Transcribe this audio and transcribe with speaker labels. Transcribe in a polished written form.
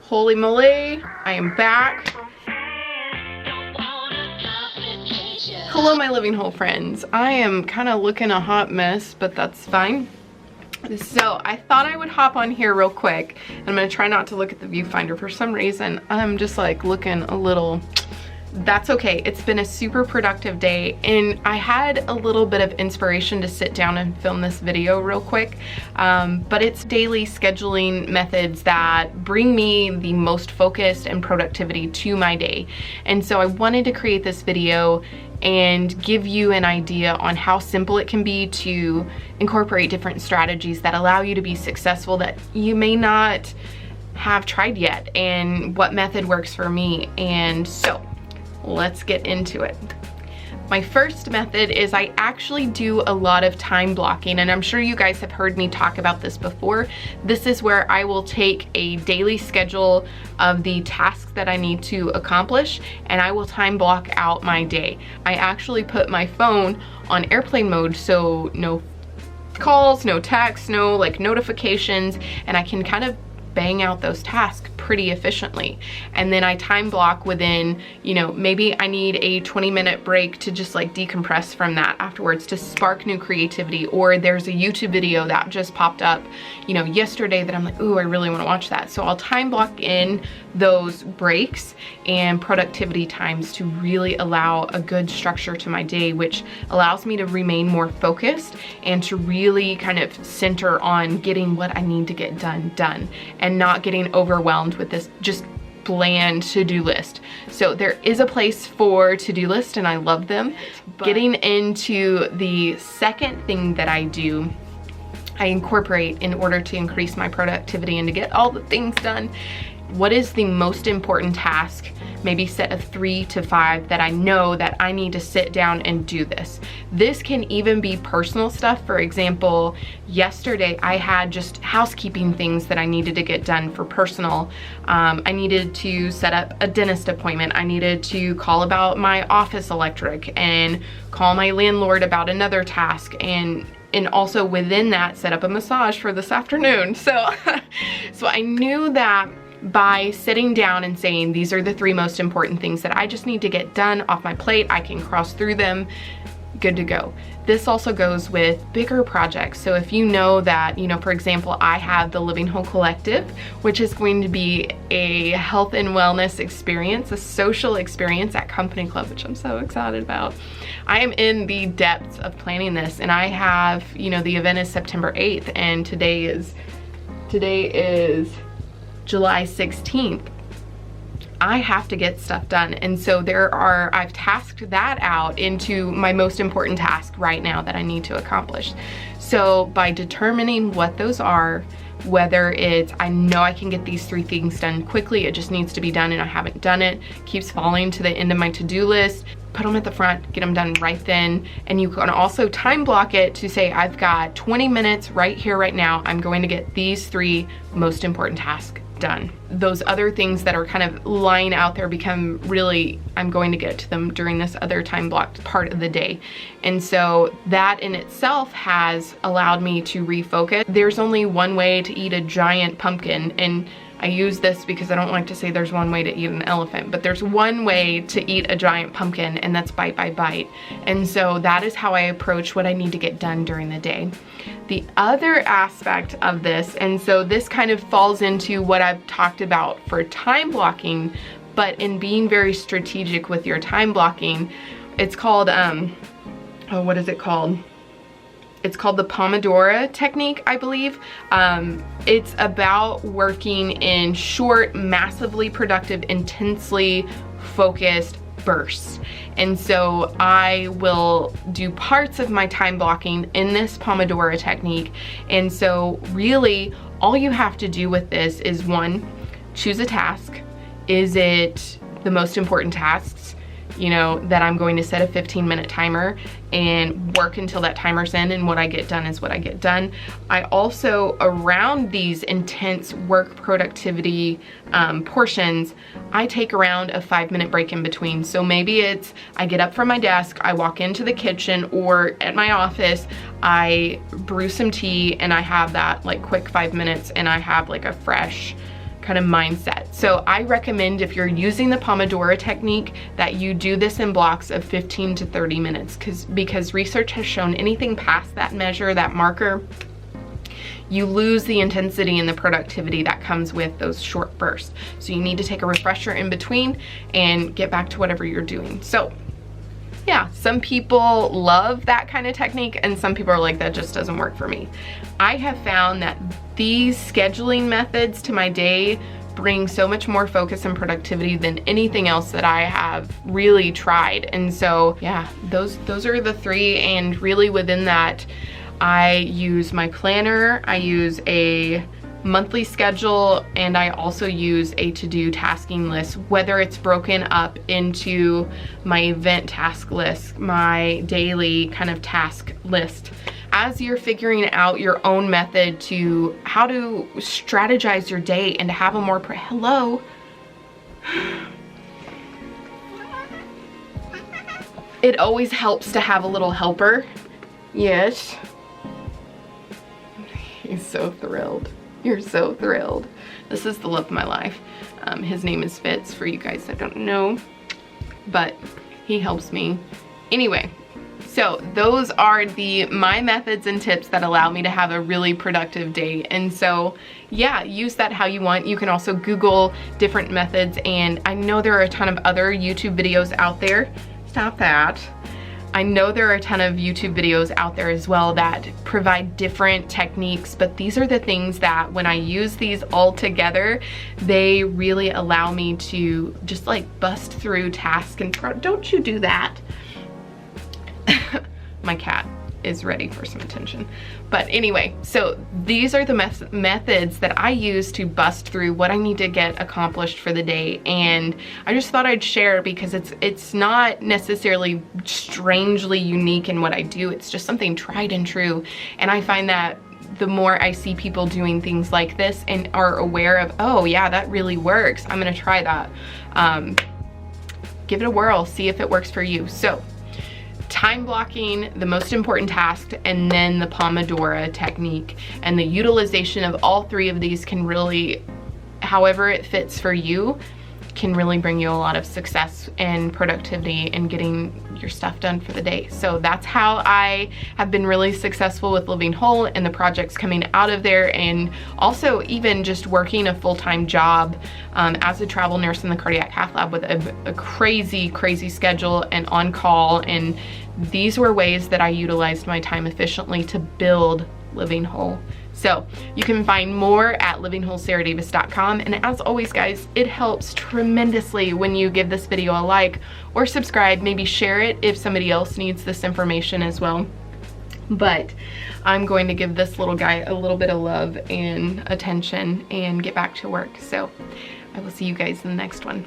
Speaker 1: Holy moly, I am back. Hello my living whole friends. I am kind of looking a hot mess, but that's fine. So I thought I would hop on here real quick. I'm gonna try not to look at the viewfinder. For some reason, I'm just like looking a little. That's okay. It's been a super productive day and I had a little bit of inspiration to sit down and film this video real quick. But it's daily scheduling methods that bring me the most focus and productivity to my day. And so I wanted to create this video and give you an idea on how simple it can be to incorporate different strategies that allow you to be successful that you may not have tried yet, and what method works for me. And so let's get into it. My first method is I actually do a lot of time blocking, and I'm sure you guys have heard me talk about this before. This is where I will take a daily schedule of the tasks that I need to accomplish and I will time block out my day. I actually put my phone on airplane mode, so no calls, no texts, no like notifications, and I can kind of bang out those tasks pretty efficiently. And then I time block within, you know, maybe I need a 20-minute break to just like decompress from that afterwards to spark new creativity, or there's a YouTube video that just popped up, you know, yesterday that I'm like, ooh, I really want to watch that. So I'll time block in those breaks and productivity times to really allow a good structure to my day, which allows me to remain more focused and to really kind of center on getting what I need to get done and not getting overwhelmed with this just bland to-do list. So there is a place for to-do list and I love them. Getting into the second thing that I do, I incorporate in order to increase my productivity and to get all the things done. What is the most important task? Maybe set of 3 to 5 that I know that I need to sit down and do this. This can even be personal stuff. For example, yesterday I had just housekeeping things that I needed to get done for personal. I needed to set up a dentist appointment. I needed to call about my office electric and call my landlord about another task, and also within that set up a massage for this afternoon. So, so I knew that by sitting down and saying, these are the 3 most important things that I just need to get done off my plate, I can cross through them, good to go. This also goes with bigger projects. So if you know that, you know, for example, I have the Living Whole Collective, which is going to be a health and wellness experience, a social experience at Company Club, which I'm so excited about. I am in the depths of planning this, and I have, you know, the event is September 8th and today is July 16th. I have to get stuff done. And so I've tasked that out into my most important task right now that I need to accomplish. So by determining what those are, whether it's, I know I can get these 3 things done quickly, it just needs to be done and I haven't done it, keeps falling to the end of my to-do list, put them at the front, get them done right then. And you can also time block it to say, I've got 20 minutes right here, right now, I'm going to get these 3 most important tasks done. Those other things that are kind of lying out there become really, I'm going to get to them during this other time blocked part of the day. And so that in itself has allowed me to refocus. There's only one way to eat a giant pumpkin, and I use this because I don't like to say there's one way to eat an elephant, but there's one way to eat a giant pumpkin, and that's bite by bite. And so that is how I approach what I need to get done during the day. The other aspect of this, and so this kind of falls into what I've talked about for time blocking, but in being very strategic with your time blocking, it's called, what is it called? It's called the Pomodoro Technique, I believe. It's about working in short, massively productive, intensely focused bursts. And so I will do parts of my time blocking in this Pomodoro technique. And so really all you have to do with this is, 1, choose a task. Is it the most important tasks? You know, that I'm going to set a 15-minute timer and work until that timer's in, and what I get done is what I get done. I also, around these intense work productivity portions, I take around a 5-minute break in between. So maybe it's, I get up from my desk, I walk into the kitchen, or at my office, I brew some tea and I have that like quick 5 minutes and I have like a fresh kind of mindset. So I recommend, if you're using the Pomodoro technique, that you do this in blocks of 15 to 30 minutes because research has shown anything past that measure, that marker, you lose the intensity and the productivity that comes with those short bursts. So you need to take a refresher in between and get back to whatever you're doing. So yeah, some people love that kind of technique and some people are like, that just doesn't work for me. I have found that these scheduling methods to my day bring so much more focus and productivity than anything else that I have really tried. And so yeah, those are the three, and really within that, I use my planner, I use a monthly schedule, and I also use a to-do tasking list, whether it's broken up into my event task list, my daily kind of task list. As you're figuring out your own method to how to strategize your day and to have a more hello. It always helps to have a little helper. Yes. He's so thrilled. You're so thrilled. This is the love of my life. His name is Fitz, for you guys that don't know, but he helps me. Anyway, so those are my methods and tips that allow me to have a really productive day. And so yeah, use that how you want. You can also Google different methods, and I know there are a ton of other YouTube videos out there. Stop that. I know there are a ton of YouTube videos out there as well that provide different techniques, but these are the things that when I use these all together, they really allow me to just like bust through tasks. And don't you do that. My cat is ready for some attention. But anyway, so these are the methods that I use to bust through what I need to get accomplished for the day. And I just thought I'd share because it's not necessarily strangely unique in what I do. It's just something tried and true. And I find that the more I see people doing things like this and are aware of, oh yeah, that really works, I'm gonna try that. Give it a whirl, see if it works for you. So time blocking, the most important task, and then the Pomodoro technique. And the utilization of all three of these can really, however it fits for you, can really bring you a lot of success and productivity in getting your stuff done for the day. So that's how I have been really successful with Living Whole and the projects coming out of there, and also even just working a full-time job as a travel nurse in the cardiac cath lab with a crazy schedule and on call. And these were ways that I utilized my time efficiently to build Living Whole. So you can find more at livingwholesarahdavis.com. And as always, guys, it helps tremendously when you give this video a like or subscribe, maybe share it if somebody else needs this information as well. But I'm going to give this little guy a little bit of love and attention and get back to work. So I will see you guys in the next one.